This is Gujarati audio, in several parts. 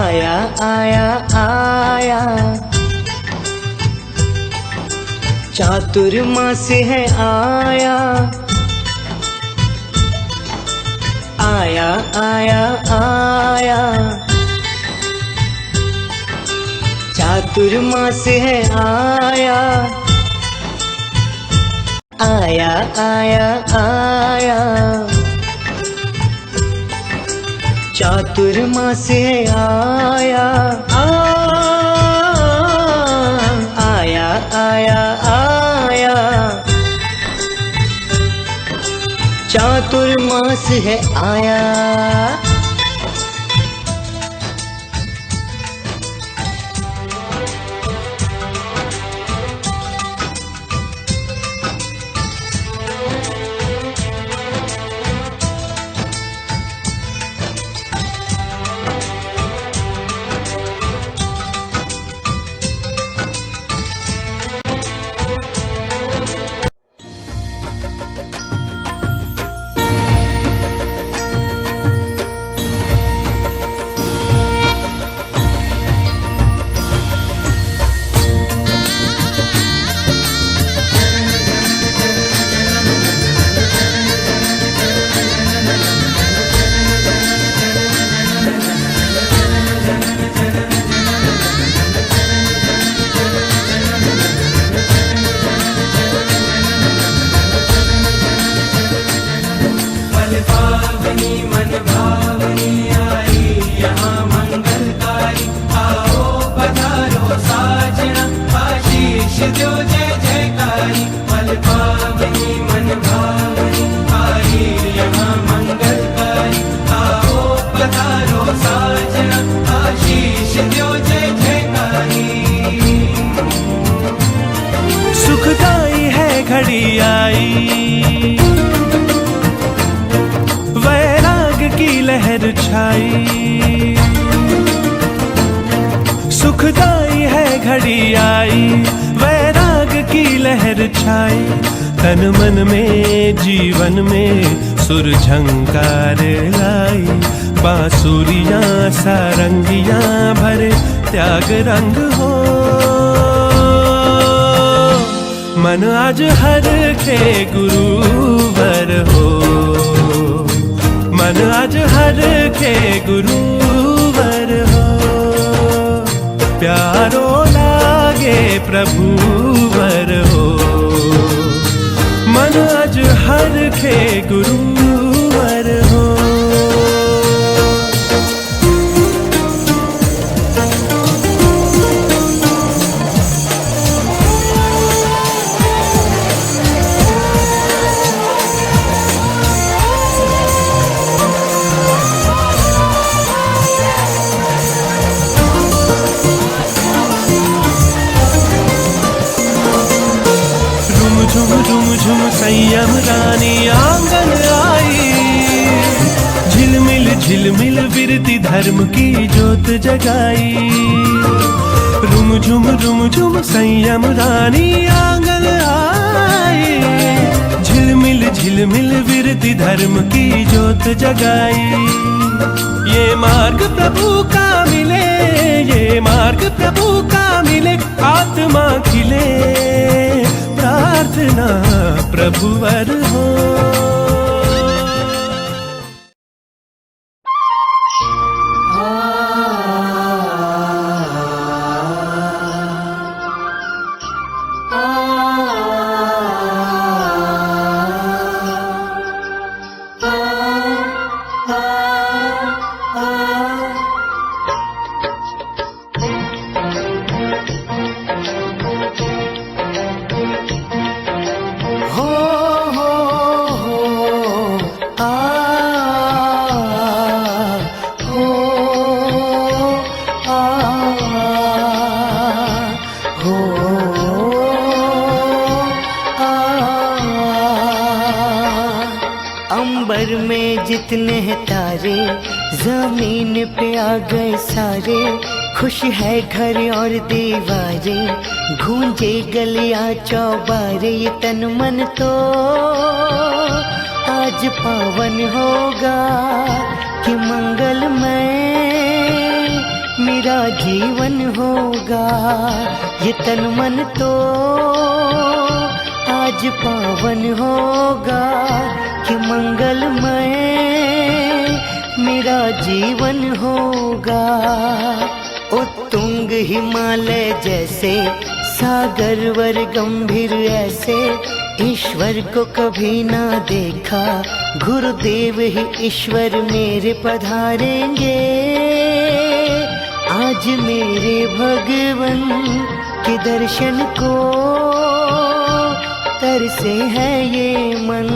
आया आया आया, चातुर्मास है आया, आया आया आया, चातुर्मास है आया, आया आया आया, चातुर्मास है आया, आया आया आया, चातुर्मास है आया। सुखदाई है घड़ी आई, वैराग की लहर छाई। सुखदाई है घड़ी आई, वैराग की लहर छाई। तन मन में जीवन में सुर झंकार लाई। बांसुरियां सारंगियां भरे त्याग रंग हो। मन आज हर के गुरुवर हो। मन आज हर के गुरुवर हो। प्यारो लागे प्रभुवर हो। मन आज हर के गुरुवर हो। झुम झुम झुम संयम रानी आंगन आई। झिलमिल झिलमिल बिरती धर्म की जोत जगाई। रुम झुम संयम रानी आंगन आई। झिलमिल झिलमिल बिरती धर्म की जोत जगाई। ये मार्ग प्रभु का मिले, ये मार्ग प्रभु का मिले। आत्मा खिले, प्रार्थना प्रभुवर हो। अंबर में जितने हैं तारे, जमीन पे आ गए सारे। खुश है घर और दीवारें, गूंजे गलियां चौबारे। ये तन मन तो आज पावन होगा कि मंगलमय मेरा जीवन होगा। ये तन मन तो आज पावन होगा कि मंगलमय मेरा जीवन होगा। उत्तुंग हिमालय जैसे सागर वर गंभीर ऐसे ईश्वर को कभी ना देखा। गुरुदेव ही ईश्वर मेरे पधारेंगे। आज मेरे भगवन के दर्शन को तरसे है ये मन।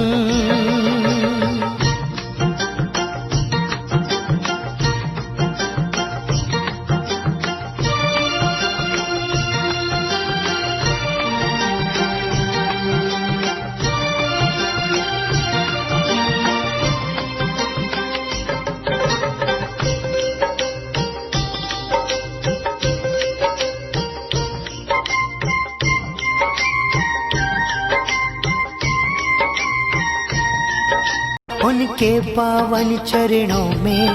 उनके पावन चरणों में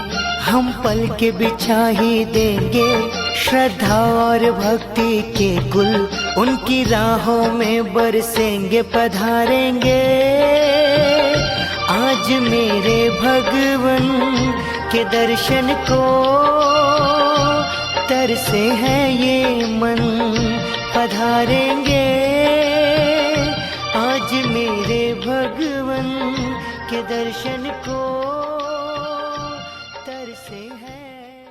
हम पल के बिछा ही देंगे। श्रद्धा और भक्ति के गुल उनकी राहों में बरसेंगे पधारेंगे। आज मेरे भगवन के दर्शन को तरसे है ये मन पधारेंगे। आज मेरे भगवन के दर्शन को तरसे हैं।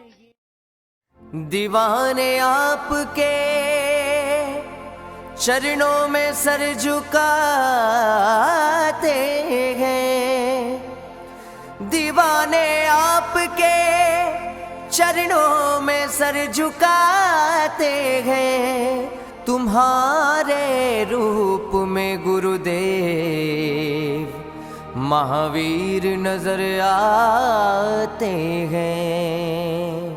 दीवाने आपके चरणों में सर झुकाते हैं। दीवाने आपके चरणों में सर झुकाते हैं। तुम्हारे रूप में गुरुदेव महावीर नजर आते हैं।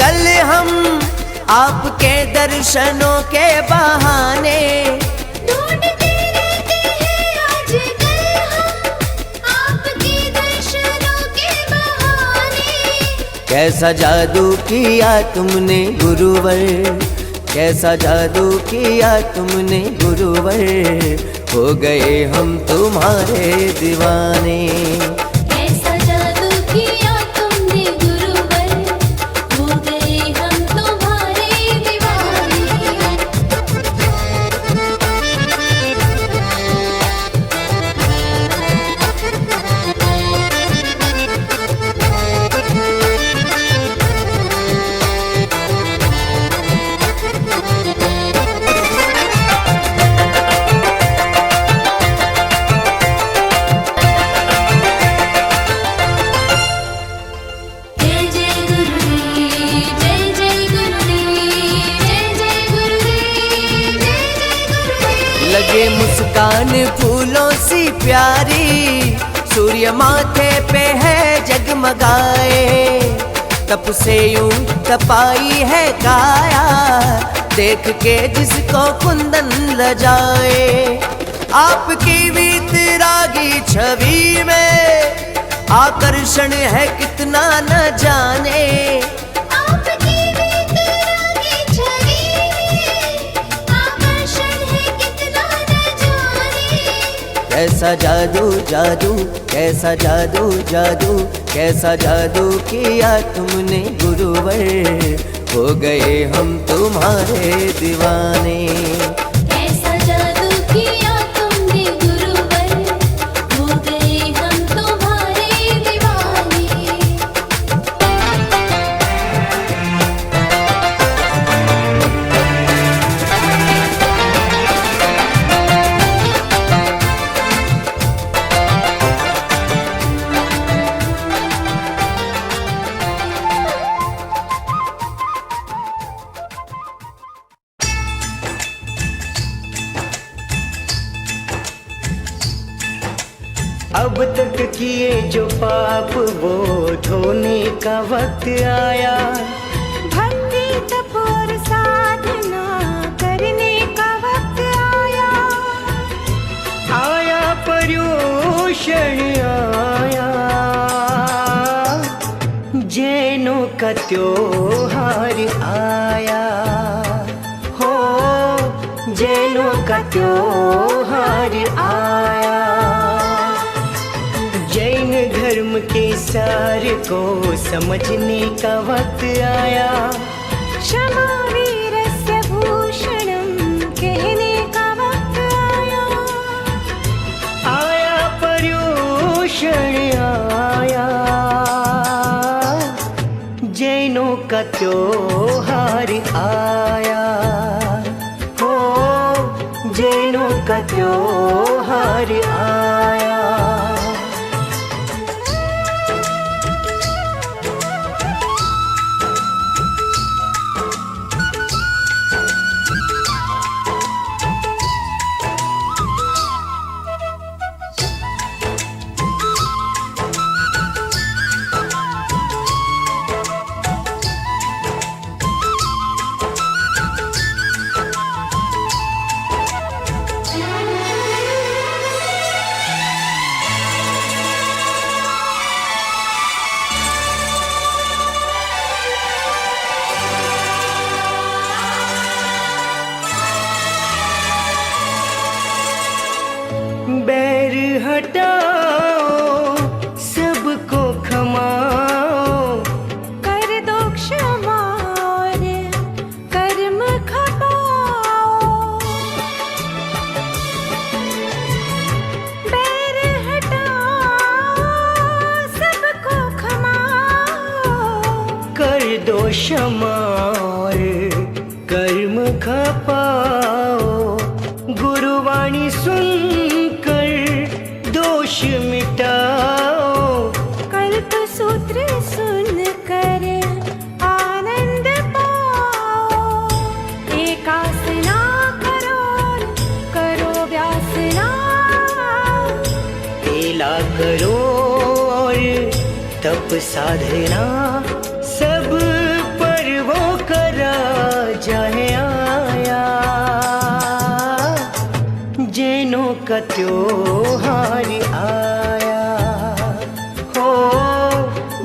कल हम आपके दर्शनों के बहाने ढूंढते रहते हैं। आजकल हम आपके दर्शनों के बहाने। कैसा जादू किया तुमने गुरुवर, कैसा जादू किया तुमने गुरुवर, हो गए हम तुम्हारे दीवाने। कैसा जादू किया तुमने गुरुवर, हो गए हम तुम्हारे दीवाने। लगे मुस्कान फूलों सी प्यारी, सूर्य माथे पे है जगमगाए। तप से यूं तपाई है काया, देख के जिसको कुंदन लजाए। आपकी वीतरागी छवि में आकर्षण है कितना न जाने। कैसा जादू जादू, कैसा जादू जादू, कैसा जादू किया तुमने गुरुवर, हो गए हम तुम्हारे दीवाने। कैसा जादू किया तुमने गुरुवर, हो गए हम तुम्हारे दीवाने। जो पाप वो धोने का वक्त आया। भक्ति तप और साधना करने का वक्त आया। आया पर्युषण आया, जैनों का त्योहार आया। हो जैनों का त्योहार आया। जैन धर्म के सार को समझने का वक्त आया। क्षमा वीरस्य भूषणम कहने का वक्त आया। आया पर्युषण आया, जैनों का त्योहार आया। हो जैनों का त्योहार आया। बैर हटाओ, सबको क्षमाओ। कर दो क्षमा और कर्म खपाओ। बैर हटाओ, सबको क्षमाओ। कर दो क्षमा और कर्म खपाओ। गुरुवाणी सुनकर दोष मिटाओ। कल्प सूत्र सुनकर आनंद पाओ। एकासना करो व्यासना। तेला करो और तप साधना, सब पर वो करा जाए आया। जैनों का त्योहार आया। हो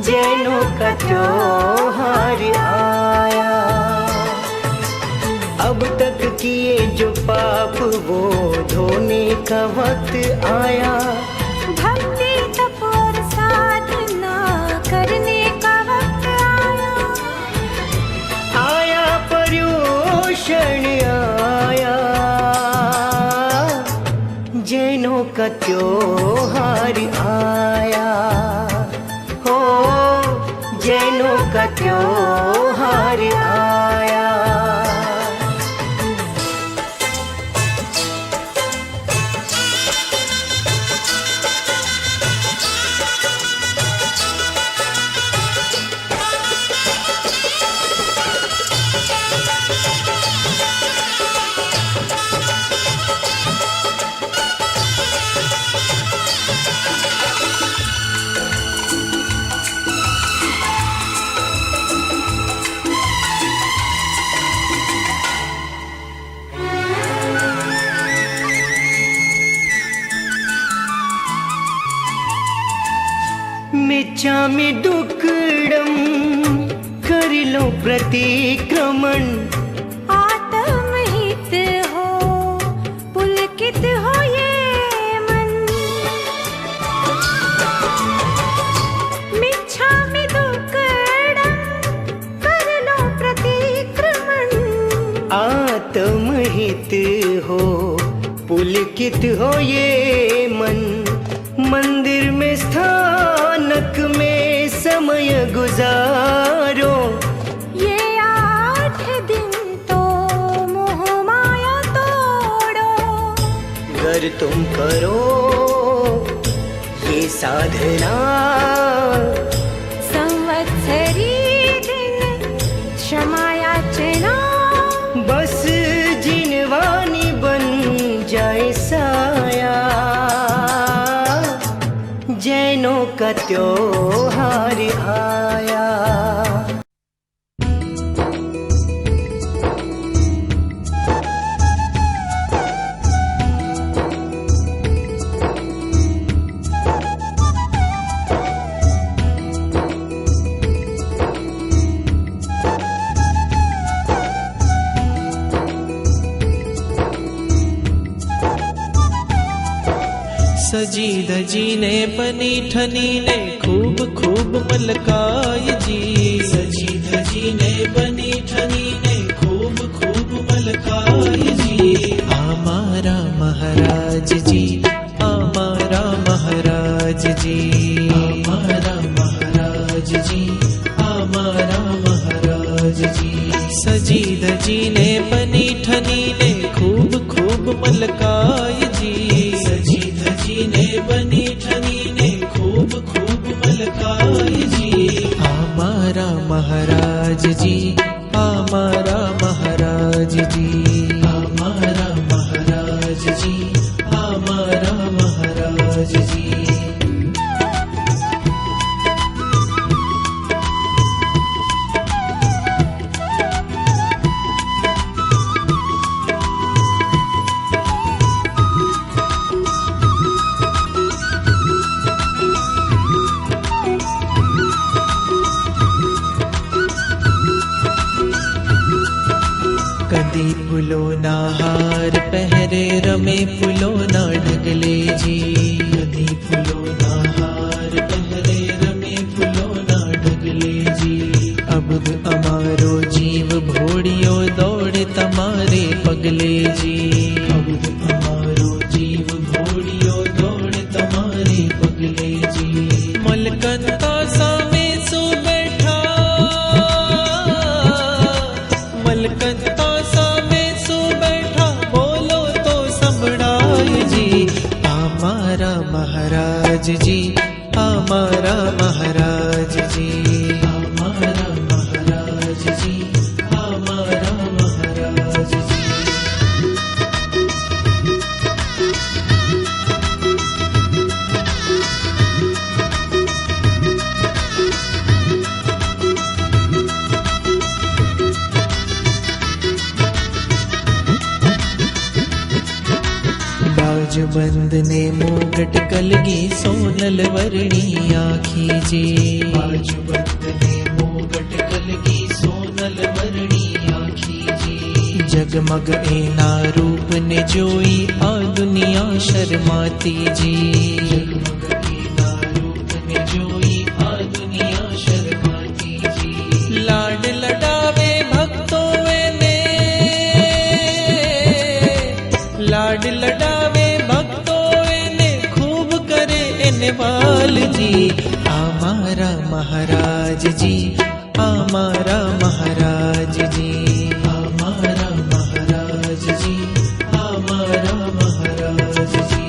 जैनों का त्योहार आया। अब तक किए जो पाप वो धोने का वक्त आया। भक्ति तप और साधना करने का वक्त आया। आया पर्युषण आया, जैनों का त्योहार आया। हो जैनों का त्योहार आया। मिच्छामि दुक्कडम कर लो प्रतिक्रमण। आत्महित हो पुलकित हो ये मन। मिच्छामि दुक्कडम कर लो प्रतिक्रमण। आत्महित हो पुलकित हो ये मन। मंदिर में स्थानक में समय गुजारो। ये 8 दिन तो मोह माया तोड़ो। अगर तुम करो ये साधना, संवत्सरी दिन क्षमा याचना। बस जिनवानी बन जाए साया। जैनों का का त्योहार आया। सजी धजी ने बनी ठनी ने खूब खूब मलकाय जी। सजी धजी ने बनी ठनी ने खूब खूब मलकाय जी। हमारा महाराज जी, हमारा महाराज जी, हमारा महाराज जी, हमारा महाराज जी। सजी धजी ने बनी ठनी ने खूब खूब मलकाय जी। सजी धजी ने बनी ठनी ने खूब खूब मलकाय जी। हमारा महाराज जी, हमारा महाराज जी, हमारा महाराज जी, हमारा महाराज जी। कदी फुलो ना हार पहरे रमे फुलो ना ढगले जी। कदी फुलो ना हार पहरे रमे फुलो ना ढगले जी। अब अमारो जीव भोड़ियो दौड़े तमारे पगले जी। अब अमारो जीव भोड़ियो दौड़े तमारे पगले जी। मलकंता सामे सो बैठा, मलकंता हमारा महाराज जी, हमारा महाराज जी, हमारा महाराज जी, हमारा महाराज जी। बाजबंद ने मुगट कलगी सोनल वर्णी आँखी जी। बाजबंद ने मुगट कलगी सोनल वर्णी आँखी जी। जगमग एना रूप ने जोई आ दुनिया शर्माती जी। जगमग एना रूप ने जोई आ दुनिया शर्माती जी। लाड लडावे भक्तों ने, लाड लडावे वाल जी। हमारा महाराज जी, हमारा महाराज जी, हमारा महाराज जी, हमारा महाराज जी।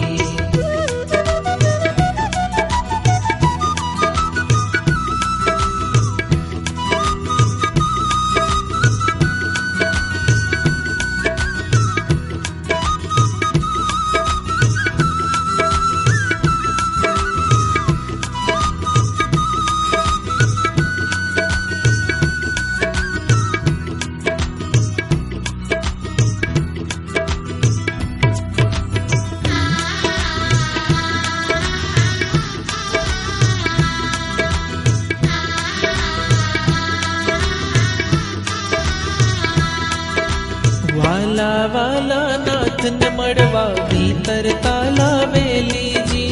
वाला वाला नाथ न मड़वा भीतर ताला वेली जी।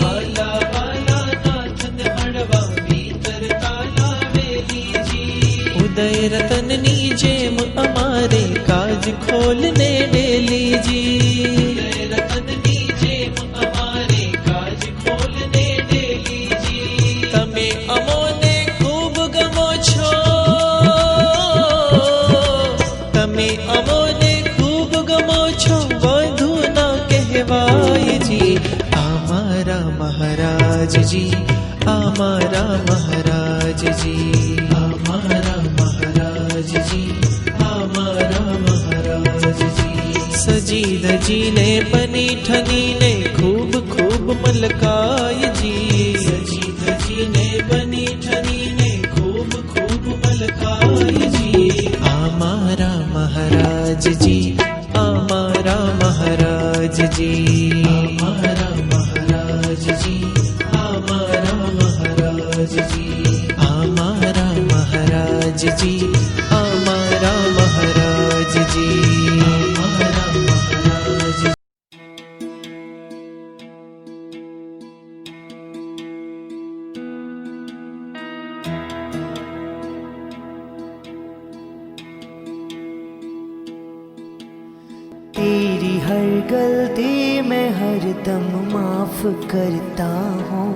वाला वाला नाथ न मड़वा भीतर ताला वेली जी। उदय रतन नी जेम अमारे काज खोलने डेली जी। उदय रतन नी जेम अमारे काज खोलने डेली जी। तमे अमोने खूब गमो छो, तमे अमोने खूब गमो छो बधु ना कहवाय जी। हमारा महाराज जी, हमारा महाराज जी, हमारा महाराज जी, हमारा महाराज जी। सजी धजी ने बनी ठनी ने खूब खूब मलकाय जी। सजी महाराज जी, हमारा महाराज जी, हमारा महाराज जी, हमारा महाराज जी। तेरी हर गलती मैं हरदम माफ करता हूँ,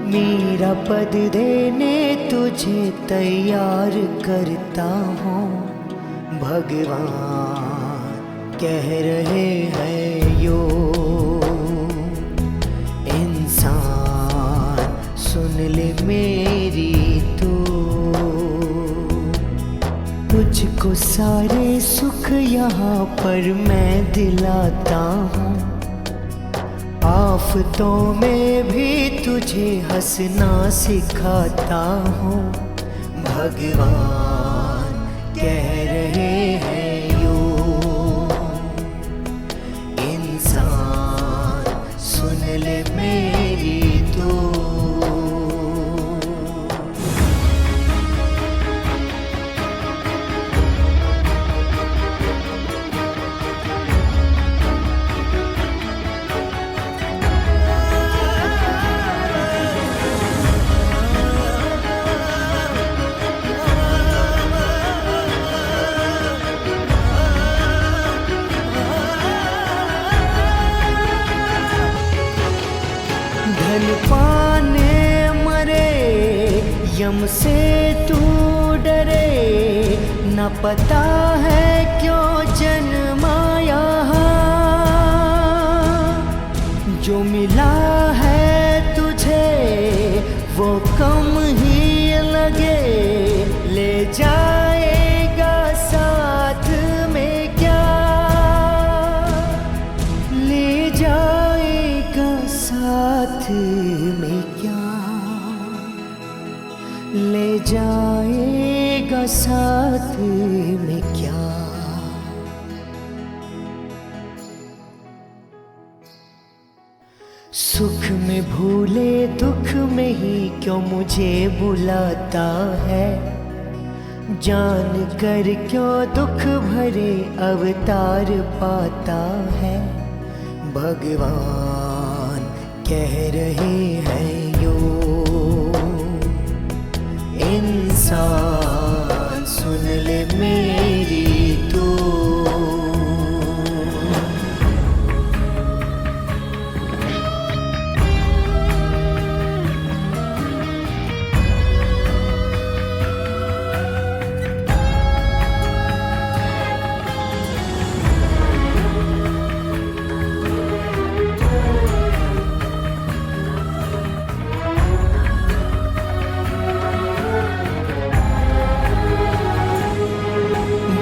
मेरा पद देने तुझे तैयार करता हूँ। भगवान कह रहे हैं यो इंसान सुन ले मेरी तो, तुझको सारे सुख यहाँ पर मैं दिलाता हूँ, आफतों में भी तुझे हंसना सिखाता हूँ। भगवान कह रहे हैं यो इंसान सुन ले मेरी तो। धन पाने मरे यम से तू डरे, न पता है क्यों जन्मा यहाँ। जो मिला है तुझे वो कम ही लगे, ले जाएगा साथ में क्या, ले जाएगा साथ में क्या, ले जाएगा साथ में क्या। सुख में भूले दुख में ही क्यों मुझे बुलाता है, जान कर क्यों दुख भरे अवतार पाता है। भगवान कह रहे हैं यो इंसान सुन ले मेरी तो।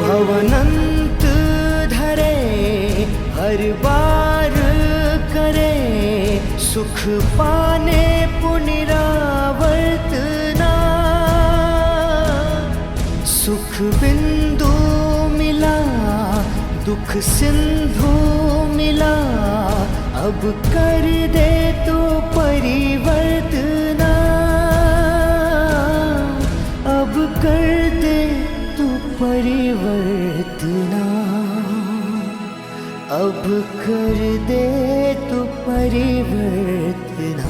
भवनंत धरे हर बार करे, सुख पाने पुनरावर्तना। सुख बिंदु मिला दुख सिंधु मिला, अब कर दे तो परिवर्तना, अब कर दे तो परिवर्तना, अब कर दे तो परिवर्तना।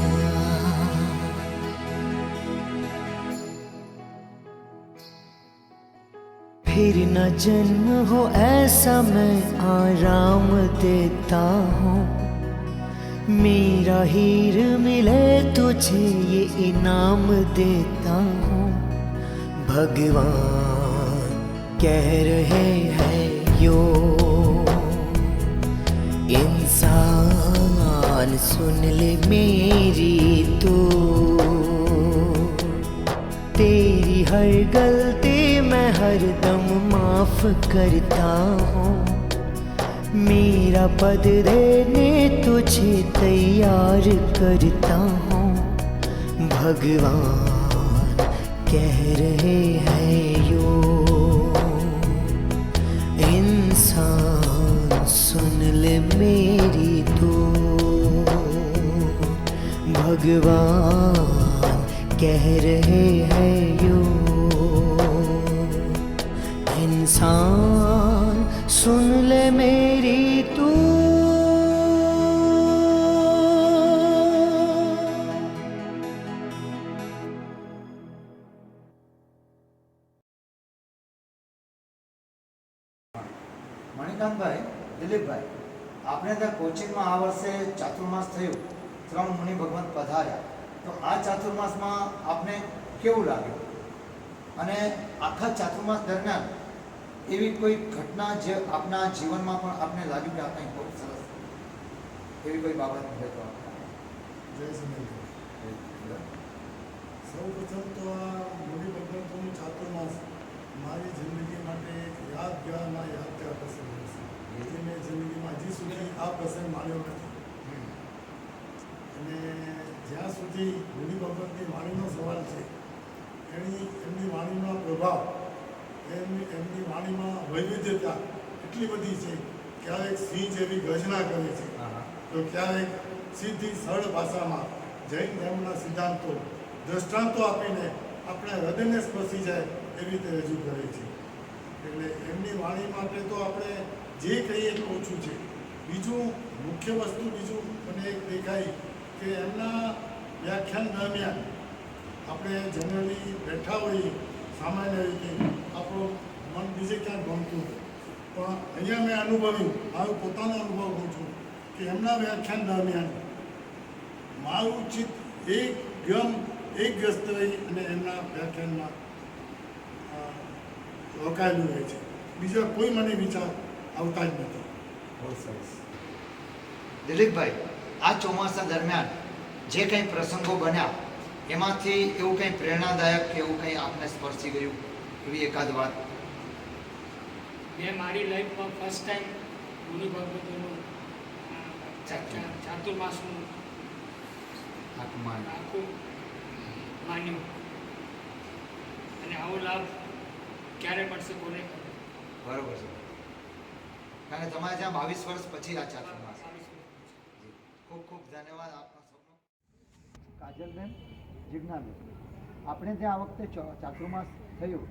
फिर न जन्म हो ऐसा मैं आराम देता हूँ, मेरा हीर मिले तुझे ये इनाम देता हूँ। भगवान कह रहे हैं यो इंसान सुन ले मेरी तो। तेरी हर गलती मैं हरदम माफ करता हूँ, मेरा पद देने तुझे तैयार करता हूँ। भगवान कह रहे हैं यो इंसान सुन ले मेरी तो। भगवान कह रहे हैं यूं, इंसान सुन ले मेरी तू। મણિકાંતભાઈ, દિલીપભાઈ, આપણે ત્યાં કોચિંગમાં આ વર્ષે ચાતુર્માસ થયું, 3 મુનિ ભગવંત પધાર્યા, તો આ ચાતુર્માસમાં આપને કેવું લાગ્યું? અને આખા ચાતુર્માસ દરમિયાન એવી કોઈ ઘટના જે આપના જીવનમાં પણ આપને લાગ્યું કે આપણે બહુ સરસ એવી કોઈ બાબત હોય તો? જય સમીર, સૌ પ્રથમ તો આ મુનિ ભગવંતોનું ચાતુર્માસ મારી જિંદગી માટે એક યાદગારમાં યાદગાર પ્રસંગ છે. એટલે મેં જિંદગીમાં હજી સુધી આ પ્રસંગ માણ્યો નથી. અને જ્યાં સુધી મુનિ ભગવંતની વાણીનો સવાલ છે, એમની વાણીનો પ્રભાવ, એમની વાણીમાં વૈવિધ્યતા એટલી બધી છે. ક્યારેક સિંહ જેવી ગર્જના કરે છે, તો ક્યારેક સીધી સરળ ભાષામાં જૈન ધર્મના સિદ્ધાંતો દ્રષ્ટાંતો આપીને આપણા હૃદયને સ્પર્શી જાય એવી રીતે રજૂ કરે છે. એટલે એમની વાણી માટે તો આપણે જે કહીએ એટલું ઓછું છે. બીજું મુખ્ય વસ્તુ મને એક દેખાય કે એમના વ્યાખ્યાન દરમિયાન આપણે જનરલી બેઠા હોઈએ સામાન્ય રીતે આપણું મન બીજે ક્યાંક ગમતું, પણ અહીંયા મેં અનુભવ્યું, મારો પોતાનો અનુભવ કહું છું કે એમના વ્યાખ્યાન દરમિયાન મારું ચિત્ત એકગ્રસ્ત રહી અને એમના વ્યાખ્યાનમાં રોકાયેલું રહે છે. બીજા કોઈ મને વિચાર આવતા જ નથી. બહુ સરસ. દિલીપભાઈ, આ ચોમાસા દરમિયાન જે કંઈ પ્રસંગો બન્યા એમાંથી એવું કંઈ પ્રેરણાદાયક કે એવું કંઈ આપને સ્પર્શી ગયું એવી એકાદ વાત? મેં મારી લાઈફમાં ફર્સ્ટ ટાઈમ મુનિ ભગવતોનું ચાતુર્માસનું આખું માન્યું, અને આવો લાભ ક્યારે મળશે કોને ખબર. બરોબર છે, કારણ કે તમારે ત્યાં 22 વર્ષ પછી આ ચાતુર્માસ. ખૂબ ખૂબ ધન્યવાદ આપનો સૌનો. કાજલબેન, જિજ્ઞાબેન, આપણે ત્યાં આ વખતે ચાતુર્માસ થયું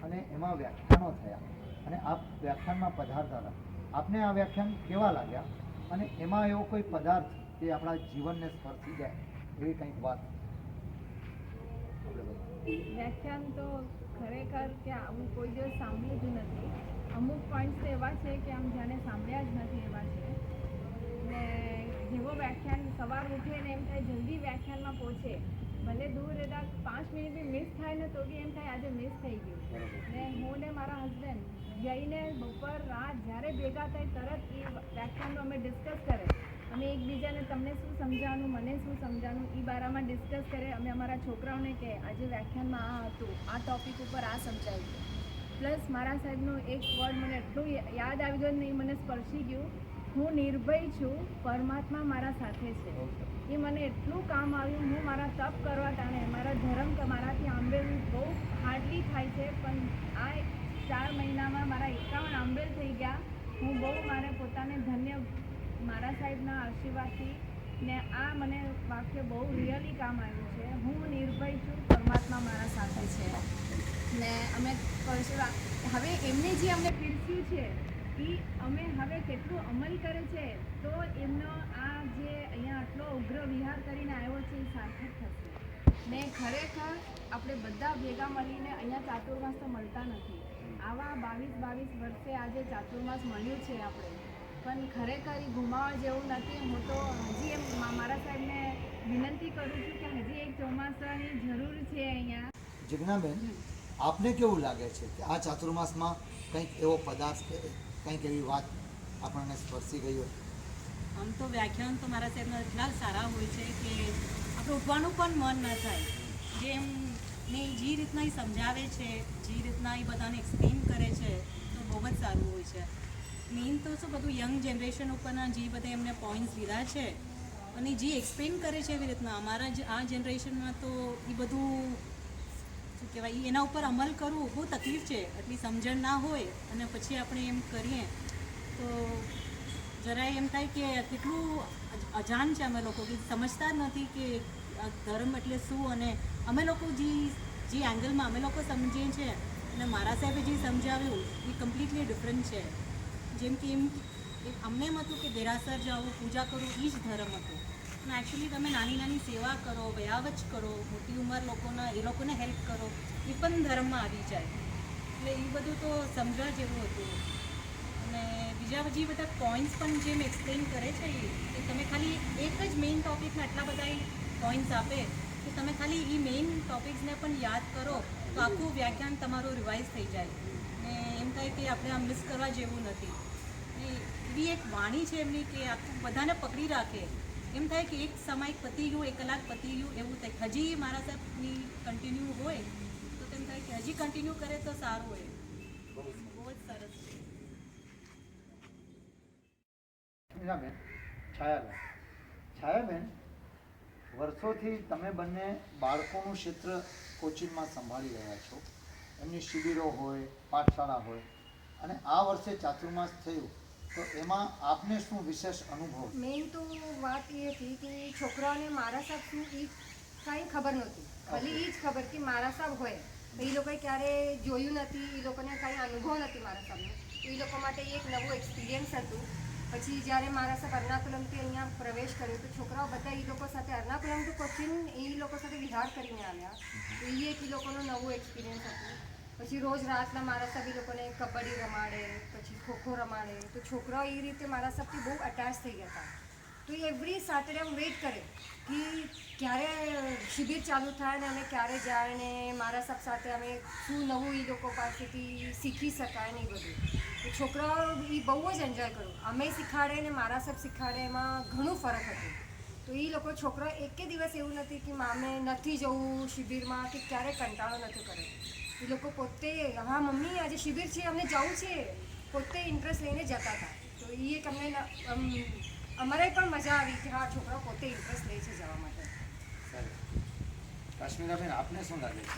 અને એમાં વ્યાખ્યાનો થયા અને આપ વ્યાખ્યાનમાં પધારતા હતા. આપને આ વ્યાખ્યાન કેવા લાગ્યા અને એમાં એવો કોઈ પદાર્થ કે આપણા જીવનને સ્પર્શી જાય એવી કંઈક વાત? વ્યાખ્યાન તો ખરેખર કે આવું કોઈ દિવસ સાંભળ્યું જ નથી. અમુક પોઈન્ટ્સ એવા છે કે આમ જાણે સાંભળ્યા જ નથી એવા છે. ને જેવો વ્યાખ્યાન સવાર ઉઠે ને એમ થાય જલ્દી વ્યાખ્યાનમાં પહોંચે, ભલે દૂર રહેતા 5 મિનિટ બી મિસ થાય ને તો બી એમ થાય આજે મિસ થઈ ગયું. ને હું ને મારા હસબન્ડ જઈને બપોર રાત જ્યારે ભેગા થાય તરત એ વ્યાખ્યાનનો અમે ડિસ્કસ કરે. અમે એકબીજાને તમને શું સમજાવવાનું, મને શું સમજાવવાનું, એ બારામાં ડિસ્કસ કરે. અમે અમારા છોકરાઓને કે આજે વ્યાખ્યાનમાં આ હતું, આ ટૉપિક ઉપર આ સમજાવ્યું. પ્લસ મારા સાહેબનું એક વર્ડ મને એટલું યાદ આવી ગયું ને એ મને સ્પર્શી ગયું, હું નિર્ભય છું, પરમાત્મા મારા સાથે છે. એ મને એટલું કામ આવ્યું. હું મારા તપ કરવા ટાણે મારા ધર્મ મારાથી આંબેલ બહુ હાર્ડલી થાય છે, પણ આ 4 મહિનામાં મારા 51 આંબેલ થઈ ગયા. હું બહુ મારે પોતાને ધન્ય મારા સાહેબના આશીર્વાદથી ને આ મને વાક્ય બહુ રિયલી કામ આવ્યું છે. હું નિર્ભય છું, પરમાત્મા મારા સાથે છે. ને અમે હવે એમને જે અમને પીરસ્યું છે એ અમે હવે કેટલું અમલ કરે છે તો એમનો આ જે અહીંયા આટલો ઉગ્ર વિહાર કરીને આવ્યો છે એ સાર્થક થશે. ને ખરેખર આપણે બધા ભેગા મળીને અહીંયા ચાતુર્માસ તો મળતા નથી. આવા 22 વર્ષે આજે ચાતુર્માસ મળ્યું છે આપણે, પણ ખરેખર એ ગુમાવવા જેવું નથી. હું તો હજી એમ મારા સાહેબને વિનંતી કરું છું કે હજી એક ચોમાસાની જરૂર છે અહીંયા. જિજ્ઞાબેન, આપને કેવું લાગે છે કે આ ચાતુર્માસમાં કંઈક એવો પદાર્થ કે કંઈક એવી વાત આપણને સ્પર્શી ગઈ હોય? આમ તો વ્યાખ્યાન તો મારા સાહેબના એટલા સારા હોય છે કે આપણે ઉઠવાનું પણ મન ન થાય. જેમ ને જે રીતના એ સમજાવે છે, જે રીતના એ બધાને એક્સપ્લેન કરે છે તો બહુ જ સારું હોય છે. મેઇન તો શું બધું યંગ જનરેશન ઉપરના જે બધા એમને પોઈન્ટ્સ લીધા છે અને જે એક્સપ્લેન કરે છે એવી રીતના અમારા આ જનરેશનમાં તો એ બધું શું કહેવાય એના ઉપર અમલ કરવું બહુ તકલીફ છે. એટલી સમજણ ના હોય અને પછી આપણે એમ કરીએ તો જરાય એમ થાય કે કેટલું અજાણ છે અમે લોકો, કે સમજતા જ નથી કે ધર્મ એટલે શું અને અમે લોકો જે એંગલમાં અમે લોકો સમજીએ છીએ અને મારા સાહેબે જે સમજાવ્યું એ કમ્પ્લીટલી ડિફરન્ટ છે. જેમ કે અમને એમ હતું કે દેરાસર જાઓ, પૂજા કરો, એ જ ધર્મ હતું. અને એકચ્યુઅલી તમે નાની નાની સેવા કરો, વયાવચ કરો, મોટી ઉંમર એ લોકોને હેલ્પ કરો, એ પણ ધર્મમાં આવી જાય. એટલે એ બધું તો સમજવા જેવું હતું. અને બીજા બધા પોઈન્ટ્સ પણ જેમ એક્સપ્લેન કરે છે કે તમે ખાલી એક જ મેઇન ટૉપિકના આટલા બધા પોઈન્ટ્સ આપે કે તમે ખાલી એ મેઇન ટૉપિક્સને પણ યાદ કરો તો આખું વ્યાખ્યાન તમારું રિવાઇઝ થઈ જાય. ને એમ થાય કે આપણે આ મિસ કરવા જેવું નથી. એવી એક વાણી છે એમની કે આખું બધાને પકડી રાખે. એમ થાય કે એક સમય પતી ગયું, 1 કલાક પતી ગયું એવું થાય. હજી મારા સાહેબની કન્ટિન્યુ હોય તો તેમ થાય કે હજી કન્ટિન્યુ કરે તો સારું હોય. બહુ જ સરસ છે. મીરાબેન, છાયાબેન, વર્ષોથી તમે બંને બાળકોનું ક્ષેત્ર કોચિંગમાં સંભાળી રહ્યા છો. એમની શિબિરો હોય, પાઠશાળા હોય, અને આ વર્ષે ચાતુર્માસ થયું તો એમાં આપને શું વિશેષ અનુભવ? મેઇન તો વાત એ હતી કે છોકરાઓને મારા સાહેબ શું એ કાંઈ ખબર નહોતી. ખાલી એ જ ખબર કે મારા સાહેબ હોય. એ લોકોએ ક્યારે જોયું નથી, એ લોકોને કાંઈ અનુભવ નથી મારા સાહેબનો. એ લોકો માટે એક નવું એક્સપિરિયન્સ હતું. પછી જ્યારે મારા સાહેબ એર્નાકુલમથી અહીંયા પ્રવેશ કર્યો તો છોકરાઓ બધા એ લોકો સાથે એર્નાકુલમ ટુ કોચિન એ લોકો સાથે વિહાર કરીને આવ્યા. તો એ એક એ લોકોનું નવું એક્સપિરિયન્સ હતું. પછી રોજ રાતના મારા સાહેબ એ લોકોને કબડ્ડી રમાડે, પછી ખોખો રમાડે. તો છોકરાઓ એ રીતે મારા સાહેબથી બહુ અટેચ થઈ ગયા હતા. તો એવરી સેટરડે હું વેઇટ કરે કે ક્યારે શિબિર ચાલુ થાય ને અમે ક્યારે જાય ને મારા સાહેબ સાથે અમે શું નવું એ લોકો પાસેથી શીખી શકાય ને એ બધું. તો છોકરાઓ એ બહુ જ એન્જોય કર્યું. અમે શીખાડે ને મારા સાહેબ શીખાડે એમાં ઘણું ફરક હતું. તો એ લોકો છોકરા એકે દિવસ એવું નથી કે મામે નથી જવું શિબિરમાં કે ક્યારે કંટાળો નથી કર્યો. એ લોકો પોતે હા મમ્મી આજે શિબિર છે અમને જવું છે પોતે ઇન્ટરેસ્ટ લઈને જતા હતા. તો એ એક અમને અમારે પણ મજા આવી કે હા છોકરાઓ પોતે ઇન્ટરેસ્ટ લે છે જવા માટે. કાશ્મીરાબેન, આપને શું લાગે છે?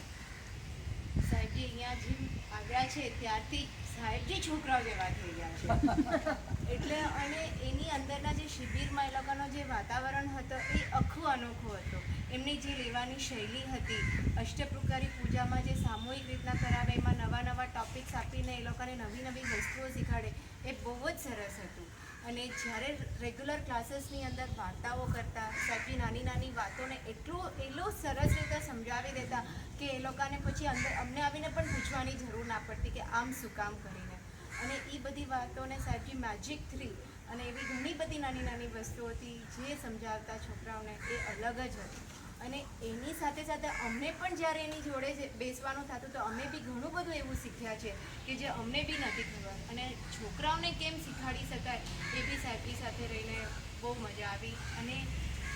સાહેબજી અહીંયા જે આવ્યા છે ત્યારથી સાહેબજી છોકરાઓ જેવા થઈ ગયા છે. એટલે અને એની અંદરના જે શિબિરમાં એ લોકોનો જે વાતાવરણ હતો એ આખું અનોખું હતું. એમની જે લેવાની શૈલી હતી, અષ્ટપ્રકારી પૂજામાં જે સામૂહિક રીતના કરાવે, એમાં નવા નવા ટોપિક્સ આપીને એ લોકોને નવી નવી વસ્તુઓ શીખવાડે, એ બહુ જ સરસ હતું. અને જ્યારે રેગ્યુલર ક્લાસીસની અંદર વાર્તાઓ કરતા, સાહેબજી નાની નાની વાતોને એટલું સરસ રીતે સમજાવી દેતા કે એ લોકોને પછી અંદર અમને આવીને પણ પૂછવાની જરૂર ના પડતી કે આમ શું કામ કરીને. અને એ બધી વાતોને સાહેબજી મેજિક થ્રી અને એવી ઘણી બધી નાની નાની વસ્તુઓથી જે સમજાવતા છોકરાઓને એ અલગ જ હતું. અને એની સાથે સાથે અમને પણ જ્યારે એની જોડે બેસવાનું થતું તો અમે બી ઘણું બધું એવું શીખ્યા છે કે જે અમને બી નથી ખબર. અને છોકરાઓને કેમ શીખવાડી શકાય એ બી સાહેબજી સાથે રહીને બહુ મજા આવી. અને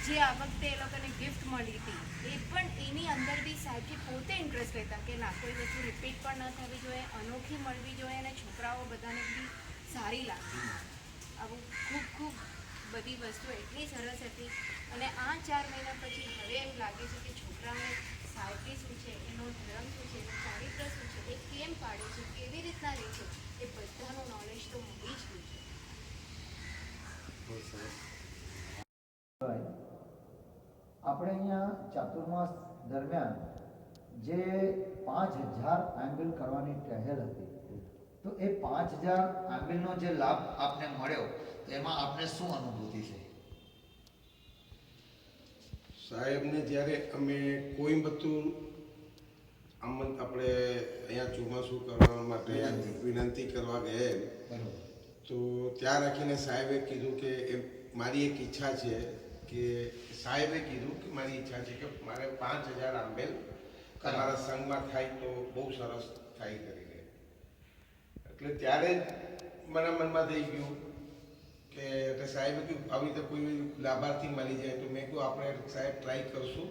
જે આ વખતે એ લોકોને ગિફ્ટ મળી હતી એ પણ એની અંદર બી સાહેબજી પોતે ઇન્ટરેસ્ટ લેતા કે ના કોઈ વસ્તુ રિપીટ પણ ન થવી જોઈએ, અનોખી મળવી જોઈએ અને છોકરાઓ બધાને બી સારી લાગતી. આવું ખૂબ બધી વસ્તુ એટલી સરસ હતી. અને આ 4 મહિના પછી હવે એમ લાગે છે કે છોકરાઓને સાહેબજી શું છે, એનો ધર્મ શું છે, એનું ચારિત્ર શું છે, એ કેમ પાડે છે, કેવી રીતના રહે છે, એ બધાનું નોલેજ તો મળી જ ગયું છે. બહુ સરસ. આપણે અહીંયા ચાતુર્માસ દરમિયાન જે 5000 એંગલ કરવાની પહેલ હતી તો એ 5000 એંગલનો જે લાભ આપને મળ્યો એમાં આપને શું અનુભૂતિ છે? સાહેબને જ્યારે અમે કોઈમ્બતુર આપણે અહીંયા ચોમાસું કરવા માટે વિનંતી કરવા ગયા તો ત્યાં રાખીને સાહેબે કીધું કે મારી એક ઈચ્છા છે કે સાહેબે કીધું કે મારી ઈચ્છા છે કે મારે 5000 આંબેલ તમારા સંઘમાં થાય તો બહુ સરસ થાય કરીને. એટલે ત્યારે જ મને મનમાં થઈ ગયું કે સાહેબે કીધું આવી રીતે કોઈ લાભાર્થી મળી જાય તો મેં કહ્યું આપણે સાહેબ ટ્રાય કરશું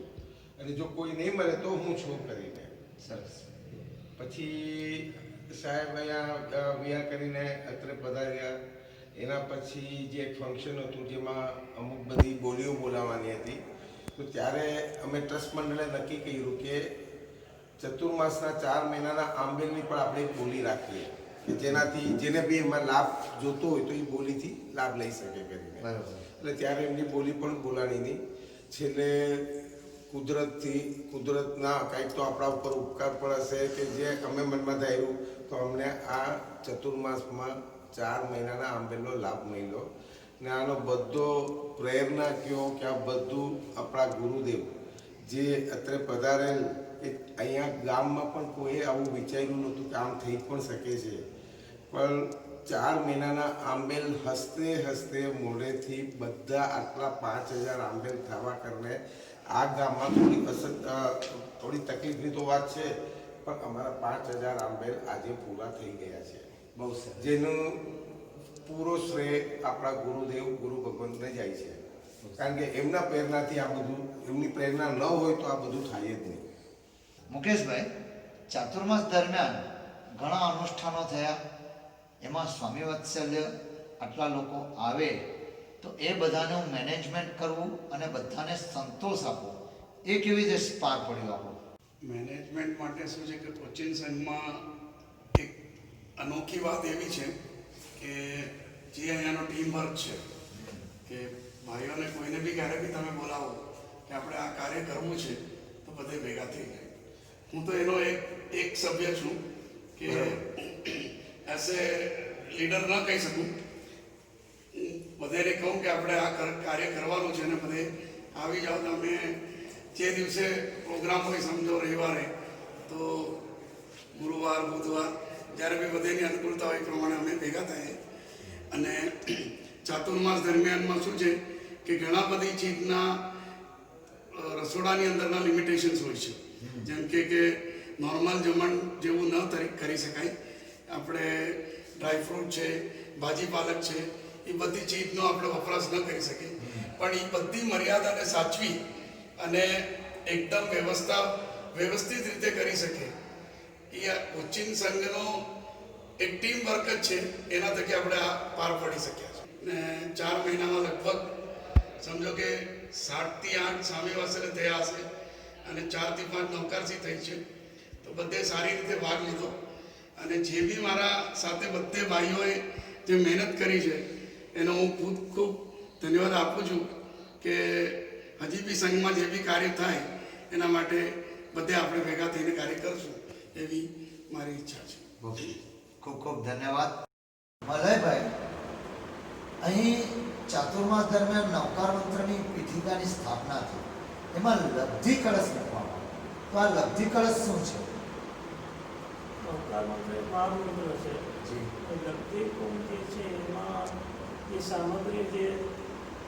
અને જો કોઈ નહીં મળે તો હું છું કરીને. સરસ. પછી સાહેબ અહીંયા વિહાર કરીને અત્રે પધાર્યા. એના પછી જે એક ફંક્શન હતું જેમાં અમુક બધી બોલીઓ બોલાવવાની હતી તો ત્યારે અમે ટ્રસ્ટ મંડળે નક્કી કર્યું કે ચતુર્માસના 4 મહિનાના આંબેલની પણ આપણે એક બોલી રાખીએ કે જેનાથી જેને બી એમાં લાભ જોતો હોય તો એ બોલીથી લાભ લઈ શકે કરીને. એટલે ત્યારે એમની બોલી પણ બોલાણીની. છેલ્લે કુદરતના કંઈક તો આપણા ઉપર ઉપકાર પણ હશે કે જે અમે મનમાં ધાર્યું તો અમને આ ચતુર્માસમાં 4 મહિનાના આંબેલનો લાભ મળ્યો ને આનો બધો પ્રેરણા કયો કે આ બધું આપણા ગુરુદેવ જે અત્યારે પધારેલ કે અહીંયા ગામમાં પણ કોઈએ આવું વિચાર્યું નહોતું કે આમ થઈ પણ શકે છે, પણ 4 મહિનાના આંબેલ હસતે હસતે મોઢેથી બધા આટલા 5000 આંબેલ થવા કરીને આ ગામમાં થોડી તકલીફની તો વાત છે, પણ અમારા 5000 આંબેલ આજે પૂરા થઈ ગયા છે. બહુ સરસ. જેનું પૂરો શ્રેય આપણા ગુરુદેવ ગુરુ ભગવંતને જાય છે, કારણ કે એમના પ્રેરણાથી આ બધું, એમની પ્રેરણા ન હોય તો આ બધું થાય જ નહીં. મુકેશભાઈ, ચાતુર્માસ દરમિયાન ઘણા અનુષ્ઠાનો થયા, એમાં સ્વામી વાત્સલ્ય આટલા લોકો આવે તો એ બધાનું મેનેજમેન્ટ કરવું અને બધાને સંતોષ આપવો એ કેવી રીતે પાર પડ્યું આપણું? મેનેજમેન્ટ માટે શું છે કે કોચિંગ સંઘમાં એક અનોખી વાત એવી છે કે જે અહીંયાનો ટીમ વર્ક છે કે ભાઈઓને કોઈને બી ક્યારે બી તમે બોલાવો કે આપણે આ કાર્ય કરવું છે તો બધે ભેગા થઈ જાય. હું તો એનો એક સભ્ય છું કે એઝ એ લીડર ન કહી શકું, બધાને કહું કે આપણે આ કાર્ય કરવાનું છે અને બધે આવી જાઓ. તો અમે જે દિવસે પ્રોગ્રામ હોય, સમજો રવિવારે, તો ગુરુવાર બુધવાર જ્યારે બી બધેની અનુકૂળતા હોય એ પ્રમાણે અમે ભેગા થઈએ. અને ચાતુર્માસ દરમિયાનમાં શું છે કે ઘણા બધી ચીજના રસોડાની અંદરના લિમિટેશન્સ હોય છે, જેમ કે નોર્મલ જમણ જેવું ન કરી શકાય. આપણે ડ્રાયફ્રૂટ છે, ભાજી પાલક છે, એ બધી ચીજનો આપણે વપરાશ ન કરી શકીએ, પણ એ બધી મર્યાદાને સાચવી અને એકદમ વ્યવસ્થિત રીતે કરી શકે એ કોચિંગ સંઘનો એક ટીમ વર્ક જ છે. એના થકી આપણે આ પાર પડી શક્યા છે. ને 4 મહિનામાં લગભગ સમજો કે 7 થી 8 સ્વામી વાત્સલ્ય થયા હશે અને 4 થી 5 નવકારસી થઈ છે. તો બધે સારી રીતે ભાગ લીધો અને જે બી મારા સાથે બધે ભાઈઓએ જે મહેનત કરી છે એનો હું ખૂબ ધન્યવાદ આપું છું કે હજી બી સંઘમાં જે બી કાર્ય થાય એના માટે બધે આપણે ભેગા થઈને કાર્ય કરશું એવી મારી ઈચ્છા છે. ખૂબ ખૂબ ધન્યવાદ. મલયભાઈ, અહીં ચાતુર્માસ દરમિયાન નવકાર મંત્રની પીઠિકાની સ્થાપના થઈ, એમાં લબ્ધિ કળશ મૂકવામાં તો આ લબ્ધિ કળશ શું છે? નવકાર મંત્ર મહામંત્ર છે. લબ્ધિ કુંભ જે છે એમાં જે સામગ્રી જે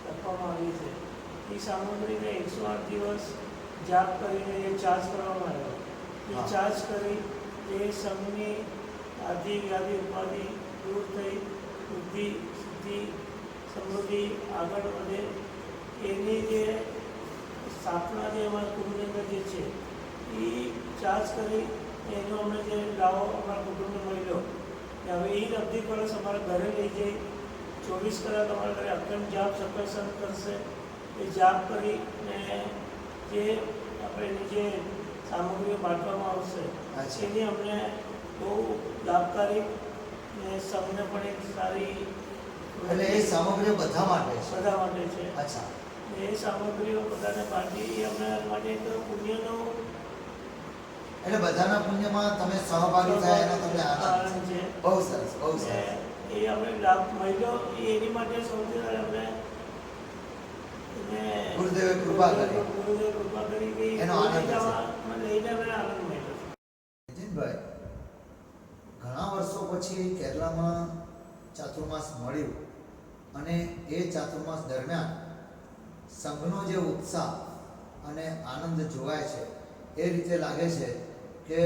આપવામાં આવી છે એ સામગ્રીને 108 દિવસ જાપ કરીને એ ચાર્જ કરવામાં આવ્યો. એ ચાર્જ કરી એ સંઘની આદિ વ્યાધિ ઉપાધિ દૂર થઈ બુદ્ધિ સિદ્ધિ સમૃદ્ધિ આગળ વધે એની જે સ્થાપના જે અમારા કુટુંબની અંદર જે છે એ ચાર્જ કરી એનો અમને જે લાવો અમારા કુટુંબને મળ્યો કે હવે એ લબ્ધિ કળશ અમારા ઘરે લઈ જઈ 24 કલાક અમારા ઘરે અખંડ જાપ સત્સંગ કરશે. એ જાપ કરીને જે આપણે એની જે સામગ્રીઓ બાંટવામાં આવશે એની અમને બહુ લાભકારી ને સૌને પણ એક સારી, એટલે એ સામગ્રીઓ બધા માટે છે? બધા માટે છે. અચ્છા. એ સામગ્રીઓ બધાને બાંટી એ અમને માટે એક પુણ્યનો, એટલે બધાના પુણ્યમાં તમે સહભાગી થાય એનો તમને આનંદ છે. બહુ સરસ, બહુ સરસ. એ આપણે લાભ મળ્યો એની માટે સૌથી અમને ગુરુદેવે કૃપા કરી એનો આનંદ લઈને અમને આનંદ મળ્યો. નીતિનભાઈ, ઘણા વર્ષો પછી કેરળમાં ચાતુર્માસ મળ્યું અને એ ચાતુર્માસ દરમિયાન સંઘનો જે ઉત્સાહ અને આનંદ જોવાય છે એ રીતે લાગે છે કે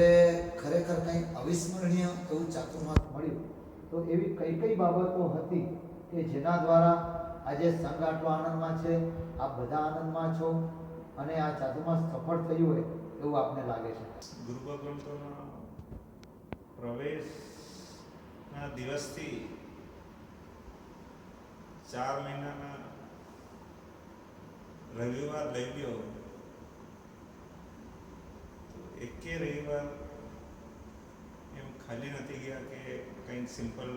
ખરેખર કંઈ અવિસ્મરણીય એવું ચાતુર્માસ મળ્યું. તો એવી કઈ કઈ બાબતો હતી કે જેના દ્વારા આજે સંઘ આટલો આનંદમાં છે, આપ બધા આનંદમાં છો અને આ ચાતુર્માસ સફળ થયું હોય એવું આપને લાગે છે? ગુરુ ભગવંતોના પ્રવેશના દિવસથી 4 મહિનાના રવિવાર લઈ ગયો તો એકે રવિવાર એમ ખાલી નથી ગયા કે કંઈક સિમ્પલ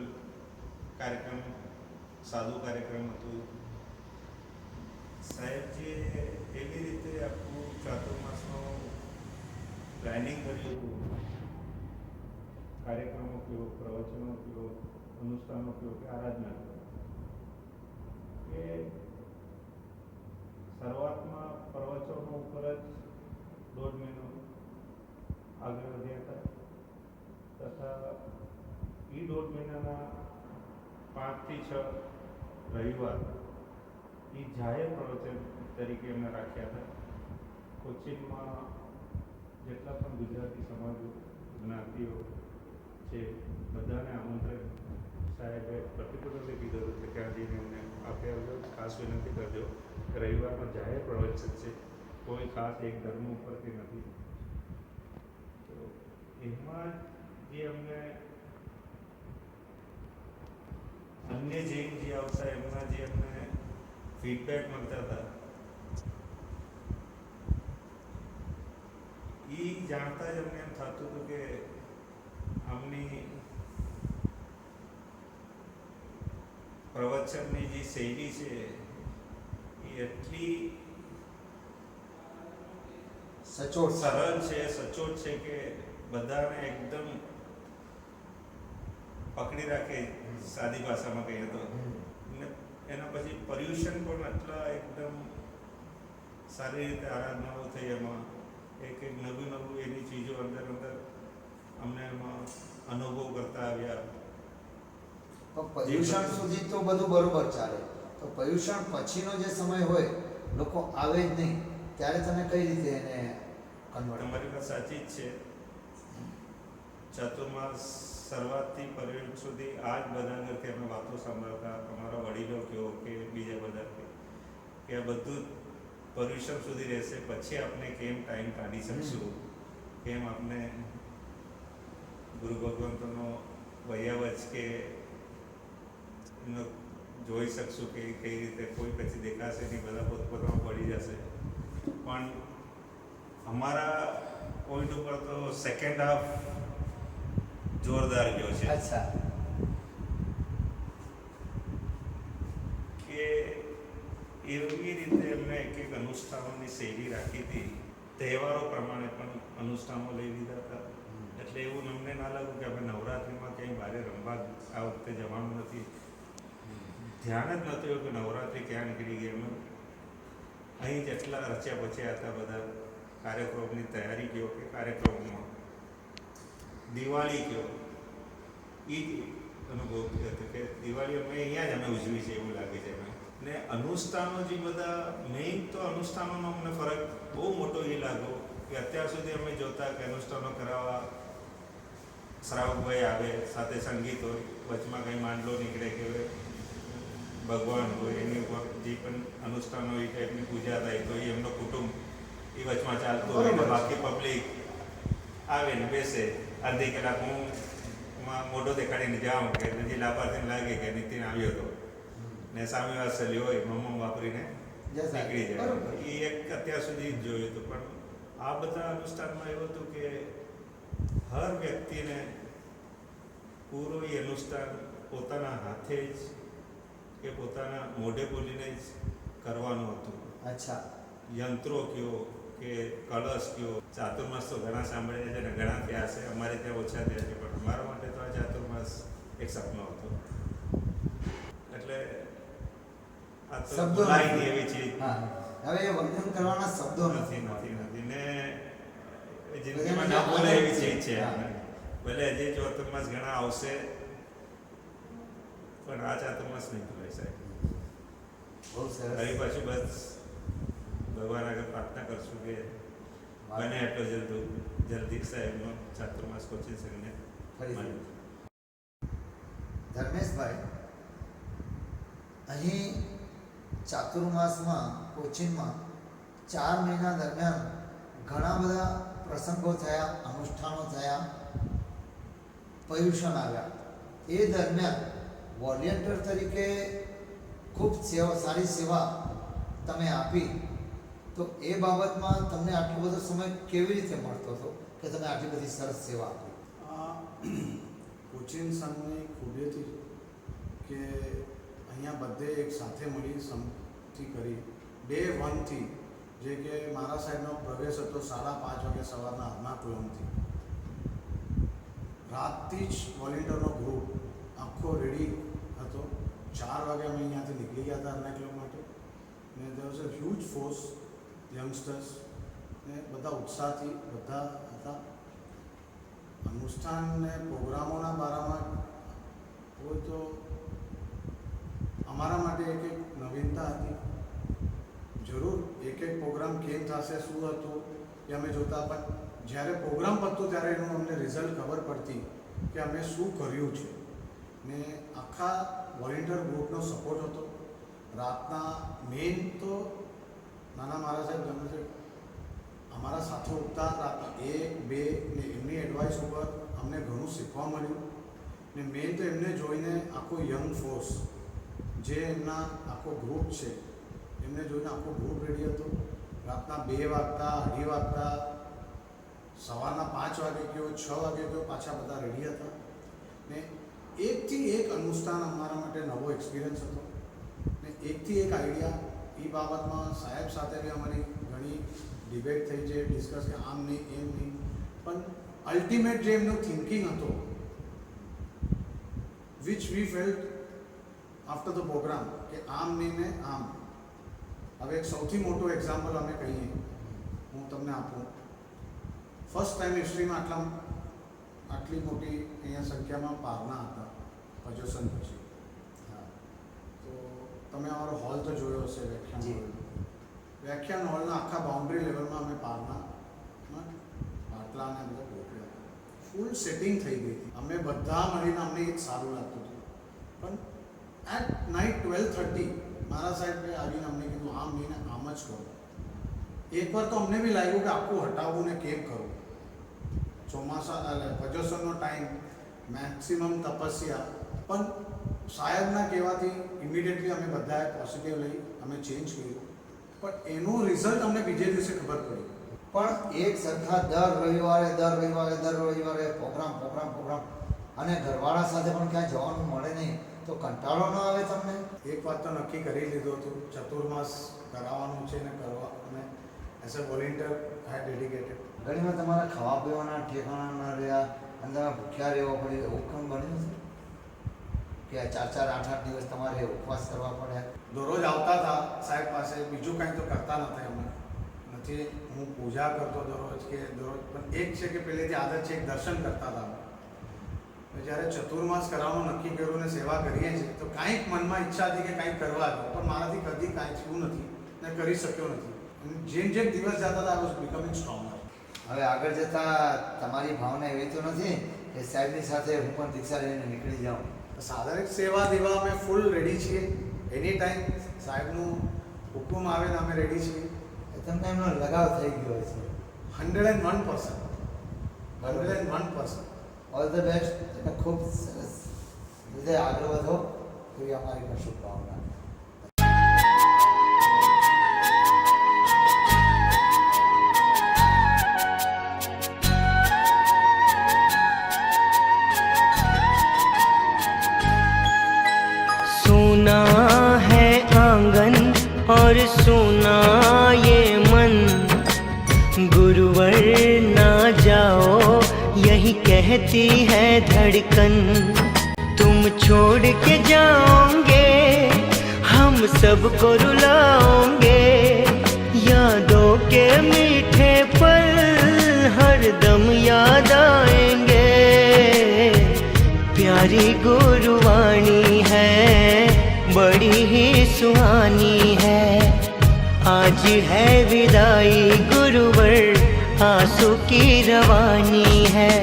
કાર્યક્રમ, સાદું કાર્યક્રમ હતું. સાહેબ જે એવી રીતે આખું ચાતુર્માસનું પ્લાનિંગ કર્યું હતું. કાર્યક્રમો કયો, પ્રવચનો કયો, અનુષ્ઠાનો કયો કે આરાધના કયો, કે શરૂઆતમાં પ્રવચનો ઉપર જ 1.5 મહિનો આગળ વધ્યા હતા તથા એ 1.5 મહિનાના 5 થી 6 રવિવાર એ જાહેર પ્રવચન તરીકે એમને રાખ્યા હતા. કોચીનમાં જેટલા પણ ગુજરાતી સમાજ જ્ઞાતિઓ છે બધાને આમંત્રણ સાહેબે પર્ટિક્યુલરલી કીધું હતું કે ત્યાં જઈને એમને આપે આવજો. ખાસ વિનંતી કરજો કે રવિવારનો જાહેર પ્રવચન છે, કોઈ ખાસ એક ધર્મ ઉપરથી નથી. તો એમાં જે અમને અન્ય જૈન જે આવતા એમના જે અમને ફીડબેક મળતા હતા એ જાણતા જ અમને એમ થતું હતું કે આમની પ્રવચનની જે શૈલી છે એ એટલી સચોટ સરળ છે, સચોટ છે કે બધાને એકદમ પકડી રાખે, સાદી ભાષામાં કહીએ તો. ને એના પછી પર્યુષણ પણ એટલા એકદમ સારી રીતે આરાધનાઓ થઈ, એમાં એક નવું એની ચીજો અંદર અમને એમાં અનુભવ કરતા આવ્યા. તો પર્યુષણ સુધી તો બધું બરોબર ચાલે, તો પર્યુષણ પછીનો જે સમય હોય લોકો આવે જ નહીં, ત્યારે તમે કઈ રીતે એને કન્વર્ટ? તમારી વાત સાચી જ છે. ચાતુર્માસ શરૂઆતથી પર્યુષણ સુધી આ જ બધા આગળથી અમે વાતો સાંભળતા, અમારા વડીલો કહો કે બીજા બધા કે આ બધું જ પર્યુષણ સુધી રહેશે. પછી આપણે કેમ ટાઈમ કાઢી શકશું, કેમ આપણે ગુરુ ભગવંતોનો વૈયાવચ કે જોઈ શકશું કે કઈ રીતે, કોઈ પછી દેખાશે નહીં, બધા પોતપોતામાં પડી જશે. પણ અમારા પોઈન્ટ ઉપર તો સેકન્ડ હાફ જોરદાર ગયો છે. અચ્છા. કે એવી રીતે એમને એક અનુષ્ઠાનોની શૈલી રાખી હતી. તહેવારો પ્રમાણે પણ અનુષ્ઠાનો લઈ લીધા હતા. એટલે એવું અમને ના લાગ્યું કે આપણે નવરાત્રિમાં ક્યાંય બહાર રમવા આ વખતે જવાનું નથી. ધ્યાન જ નહોતું કે નવરાત્રિ ક્યાં નીકળી ગઈ. એમાં અહીં જેટલા રચ્યા પચ્યા હતા બધા કાર્યક્રમની તૈયારી કહો કે કાર્યક્રમમાં દિવાળી કહો, એ જ અનુભવ હતો કે દિવાળી અમે ઉજવી છે એવું લાગે છે. ને અનુષ્ઠાનો જે બધા મેઇન તો અનુષ્ઠાનોનો અમને ફરક બહુ મોટો એ લાગ્યો કે અત્યાર સુધી અમે જોતા કે અનુષ્ઠાનો કરાવવા શ્રાવકભાઈ આવે, સાથે સંગીત હોય, વચમાં કંઈ માંડલો નીકળે કે ભગવાન હોય, એની ઉપર જે પણ અનુષ્ઠાન હોય એ ટાઈપની પૂજા થાય તો એ એમનો કુટુંબ એ વચમાં ચાલતું હોય ને બાકી પબ્લિક આવે ને બેસે. અડધી કલાક હું મોઢો દેખાડીને જાઉં કે જે લાભાર્થીને લાગે કે નીતિન આવ્યો હતો ને સામે વાસલી હોય મમ્મા વાપરીને નીકળી જાય. એ એક અત્યાર સુધી જ જોયું હતું. પણ આ બધા અનુષ્ઠાનમાં એવું હતું કે હર વ્યક્તિને પૂરો એ અનુષ્ઠાન પોતાના હાથે જ કે પોતાના મોઢે બોલીને જ કરવાનું હતું. અચ્છા. યંત્રો કયો કે કળશ કયો, ચાતુર્માસ તો ઘણા સાંભળ્યા છે ને ઘણા થયા છે, અમારે ત્યાં ઓછા થયા છે, પણ અમારા માટે તો આ ચાતુર્માસ એક સપનો હતો. એટલે આ તો બોલાયની એવી ચીજ. હવે એ વર્ણન કરવાના શબ્દો નથી ને જિંદગીમાં ના બોલાય એવી ચીજ છે. ભલે હજી ચાતુર્માસ ઘણા આવશે પણ આ ચાતુર્માસ નહીં ભૂલાય સાહેબ. બહુ સરસ. ફરી પાછું બસ ભગવાન આગળ પ્રાર્થના કરશું કે બને એટલો જલ્દી સાહેબનો ચાતુર્માસ કોચિંગ સંઘને મળે. ધર્મેશભાઈ, અહીં ચાતુર્માસમાં કોચિંગમાં 4 મહિના દરમિયાન ઘણા બધા પ્રસંગો થયા, અનુષ્ઠાનો થયા, પર્યુષણ આવ્યા. એ દરમિયાન વોલેન્ટિયર તરીકે ખૂબ સારી સેવા તમે આપી. તો એ બાબતમાં તમને આટલો બધો સમય કેવી રીતે મળતો હતો કે તમે આટલી બધી સરસ સેવા આપી? કોચિંગ સંઘની ખૂબીથી કે અહીંયા બધે એક સાથે મળી સમથી કરી ડે 1થી જે કે મારા સાહેબનો પ્રવેશ હતો 5:30 વાગે સવારના એર્નાકુલમથી. રાતથી જ વોલેન્ટિયરનો ગ્રુપ આખો રેડી હતો. 4 વાગે અમે અહીંયાથી નીકળી ગયા હતા એર્નાકુલમ માટે. ને there was a huge force youngsters ને બધા ઉત્સાહથી બધા હતા. અનુષ્ઠાન ને પ્રોગ્રામોના બારામાં હોય તો અમારા માટે એક નવીનતા હતી. જરૂર એક પ્રોગ્રામ કેમ થશે, શું હતું એ અમે જોતા, પણ જ્યારે પ્રોગ્રામ પતતું ત્યારે એનું અમને રિઝલ્ટ ખબર પડતી કે અમે શું કર્યું છે. ને આખા વોલેન્ટિયર ગ્રુપનો સપોર્ટ હતો. રાતના મેઇન તો નાના મારા સાહેબ ગમે છે અમારા સાથે ઉઠતા રાતના 1, 2 ને એમની એડવાઇસ ઉપર અમને ઘણું શીખવા મળ્યું. ને મેઇન તો એમને જોઈને આખો યંગ ફોર્સ જે એમના આખો ગ્રુપ છે એમને જોઈને આખો ગ્રુપ રેડી હતો. રાતના 2 વાગતા, 2:30 વાગતા, સવારના 5 વાગે ગયો, 6 વાગે ગયો, પાછા બધા રેડી હતા. ને એકથી એક અનુષ્ઠાન અમારા માટે નવો એક્સપિરિયન્સ હતો. ને એકથી એક આઈડિયા એ બાબતમાં સાહેબ સાથે બી અમારી ઘણી ડિબેટ થઈ છે, ડિસ્કસ કે આમ નહીં એમ નહીં, પણ અલ્ટિમેટ જે એમનો થિંકિંગ હતો which we felt after the programme કે આમ નહીં ને આમ. હવે એક સૌથી મોટો એક્ઝામ્પલ અમે કહીએ, હું તમને આપું. ફર્સ્ટ ટાઈમ હિસ્ટ્રીમાં આટલી મોટી અહીંયા સંખ્યામાં પારના હતા પજોસન પછી. હા, તો તમે અમારો હોલ તો જોયો હશે વ્યાખ્યાન હોલના આખા બાઉન્ડ્રી લેવલમાં અમે પારના પાટલા અને બધા ગોઠવ્યા. ફૂલ સેટિંગ થઈ ગઈ હતી. અમે બધા મળીને અમને એક સારું લાગતું હતું. પણ એટ નાઇટ 12:30 મારા સાહેબે આવીને અમને કીધું આમ નહીં ને આમ જ કરો. એકવાર તો અમને બી લાગ્યું કે આખું હટાવવું ને કેમ કરવું. ચોમાસા પજોસનનો ટાઈમ, મેક્સિમમ તપસ્યા, પણ સાહેબના કહેવાથી ઇમિડિયેટલી અમે બધાએ પોઝિટિવ લઈ અમે ચેન્જ કર્યું. પણ એનું રિઝલ્ટ અમને બીજે દિવસે ખબર પડી. પણ એક સરખા દર રવિવારે પ્રોગ્રામ અને ઘરવાળા સાથે પણ ક્યાંય જવાનું મળે નહીં તો કંટાળો ન આવે તમને? એક વાત તો નક્કી કરી લીધું હતું, ચતુર્માસ કરાવવાનું છે ને કરવા, અને as a volunteer I dedicated. ઘણીવાર તમારા ખાવા પીવાના ઠેકાણા ના રહ્યા અને તમે ભૂખ્યા રહેવા પડે એવું કામ બન્યું છે કે 4-4, 8-8 દિવસ તમારે ઉપવાસ કરવા પડ્યા? દરરોજ આવતા હતા સાહેબ પાસે, બીજું કાંઈ તો કરતા નહોતા અમે. નથી હું પૂજા કરતો દરરોજ કે દરરોજ, પણ એક છે કે પહેલેથી આદત છે, એક દર્શન કરતા હતા. જ્યારે ચતુર્માસ કરવાનું નક્કી કર્યું ને સેવા કરીએ છીએ તો કાંઈક મનમાં ઈચ્છા હતી કે કાંઈક કરવા દો, પણ મારાથી કદી કાંઈ થયું નથી ને કરી શક્યો નથી. જેમ જેમ દિવસ જતા હતા આઈ વોઝ બીકમિંગ સ્ટ્રોંગર. હવે આગળ જતાં તમારી ભાવના એવી તો નથી કે સાહેબની સાથે હું પણ દીક્ષા લઈને નીકળી જાઉં? સાધારણ સેવા દેવા અમે ફૂલ રેડી છીએ. એની ટાઈમ સાહેબનું હુકુમ આવે ને અમે રેડી છીએ. તમને એમનો લગાવ થઈ ગયો છે? 101%. All the best. તમે ખૂબ સરસ રીતે આગળ વધો એવી અમારી પણ શુભકામના. सोना है आंगन और सोना ये मन, गुरुवर ना जाओ यही कहती है धड़कन. तुम छोड़ के जाओगे हम सबको रुलाओगे, यादों के मीठे पल हरदम याद आएंगे. प्यारी गुरुवाणी है बड़ी ही सुहानी है, आज है विदाई गुरुवर आंसू की रवानी है.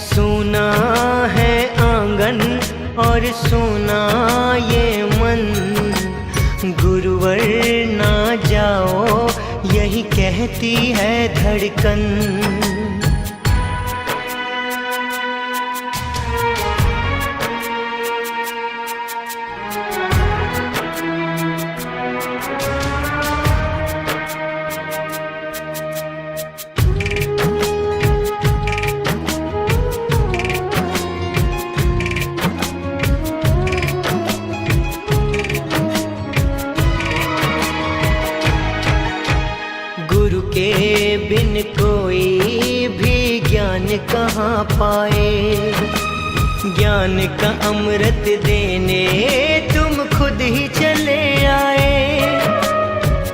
सोना है आंगन और सोना ये मन, गुरुवर ना जाओ यही कहती है धड़कन. कहाँ पाए। ज्ञान का अमृत देने तुम खुद ही चले आए।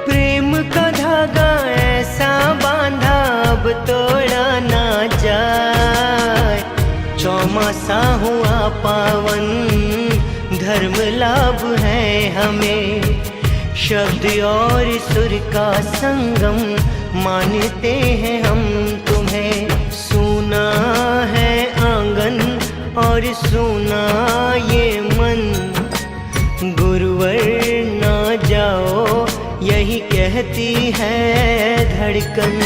प्रेम का धागा ऐसा बांधा अब तोड़ा ना जाए। चौमासा हुआ पावन धर्म लाभ है हमें। शब्द और सुर का संगम मानते हैं हम तुम्हें। सुना है आंगन और सुना ये मन, गुरुवर ना जाओ यही कहती है धड़कन।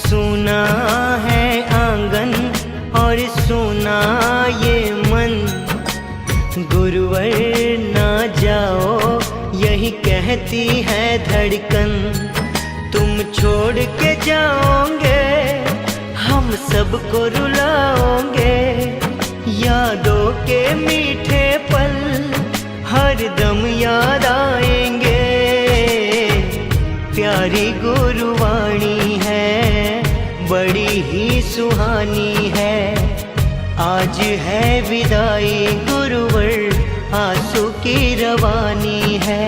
सुना है आंगन और सुना ये मन, गुरुवर ना जाओ यही कहती है धड़कन। तुम छोड़ के जाओगे हम सबको रुलाओगे। यादों के मीठे पल हर दम याद आएंगे। प्यारी गुरुवाणी है बड़ी ही सुहानी है। आज है विदाई गुरुवर आंसू की रवानी है।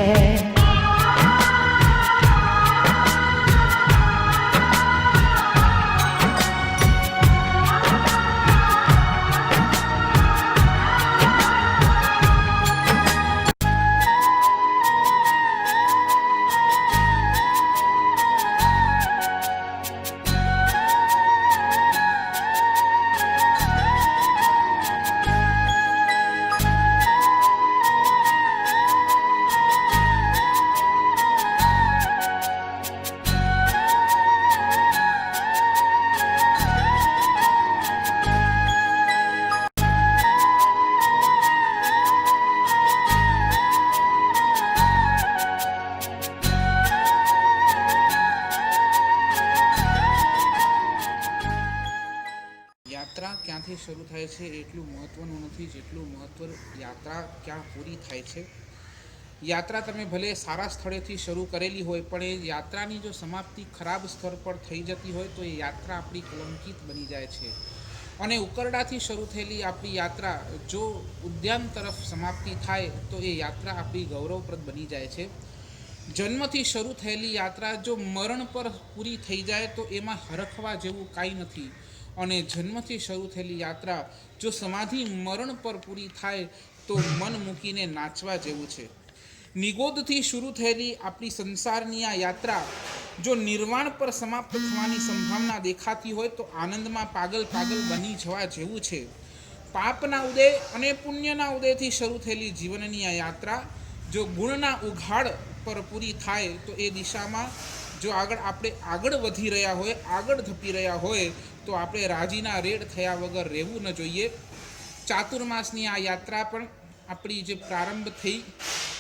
યાત્રા ક્યાંથી શરૂ થાય છે એટલું મહત્ત્વનું નથી જેટલું મહત્ત્વ યાત્રા ક્યાં પૂરી થાય છે। યાત્રા તમે ભલે સારા સ્થળેથી શરૂ કરેલી હોય પણ એ યાત્રાની જો સમાપ્તિ ખરાબ સ્તર પર થઈ જતી હોય તો એ યાત્રા આપણી કલંકિત બની જાય છે। અને ઉકરડાથી શરૂ થયેલી આપણી યાત્રા જો ઉદ્યાન તરફ સમાપ્તિ થાય તો એ યાત્રા આપણી ગૌરવપ્રદ બની જાય છે। જન્મથી શરૂ થયેલી યાત્રા જો મરણ પર પૂરી થઈ જાય તો એમાં હરખવા જેવું કાંઈ નથી। અને જન્મથી શરૂ થયેલી યાત્રા જો સમાધિ મરણ પર પૂરી થાય તો મન મૂકીને નાચવા જેવું છે। નિગોદથી શરૂ થયેલી આપણી સંસારની આ યાત્રા જો નિર્વાણ પર સમાપ્ત થવાની સંભાવના દેખાતી હોય તો આનંદમાં પાગલ પાગલ બની જવા જેવું છે। પાપના ઉદય અને પુણ્યના ઉદયથી શરૂ થયેલી જીવનની આ યાત્રા જો ગુણના ઉઘાડ પર પૂરી થાય તો એ દિશામાં જો આપણે આગળ વધી રહ્યા હોય, આગળ ધપી રહ્યા હોય તો આપણે રાજીના રેડ થયા વગર રહેવું ન જોઈએ। ચાતુર્માસની આ યાત્રા પણ આપણી જે પ્રારંભ થઈ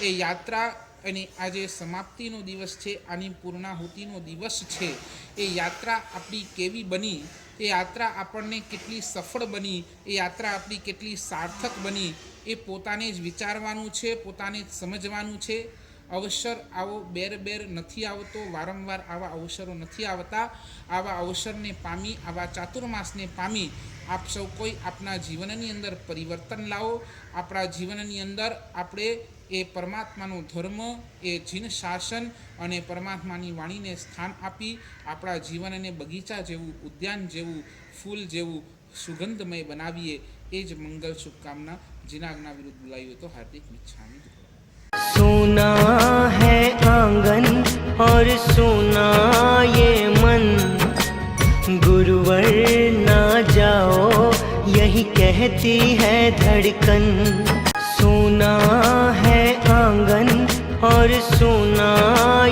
એ યાત્રા અને આ જે સમાપ્તિનો દિવસ છે, આની પૂર્ણાહુતિનો દિવસ છે, એ યાત્રા આપણી કેવી બની, એ યાત્રા આપણને કેટલી સફળ બની, એ યાત્રા આપણી કેટલી સાર્થક બની એ પોતાને જ વિચારવાનું છે, પોતાને જ સમજવાનું છે। અવસર આવો બેર બેર નથી આવતો, વારંવાર આવા અવસરો નથી આવતા। આવા અવસરને પામી, આવા ચાતુર્માસને પામી આપ સૌ કોઈ આપના જીવનની અંદર પરિવર્તન લાવો। આપણા જીવનની અંદર આપણે એ પરમાત્માનો ધર્મ, એ જીન શાસન અને પરમાત્માની વાણીને સ્થાન આપી આપણા જીવનને બગીચા જેવું, ઉદ્યાન જેવું, ફૂલ જેવું સુગંધમય બનાવીએ। એ જ મંગલ શુભકામના। જીનાજ્ઞા વિરુદ્ધ બોલાયું તો હાર્દિક મિચ્છામી। सुना है आंगन और सुना ये मन, गुरुवर ना जाओ यही कहती है धड़कन। सुना है आंगन और सुना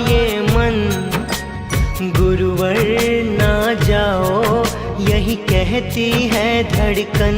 ये मन, गुरुवर रहती है धड़कन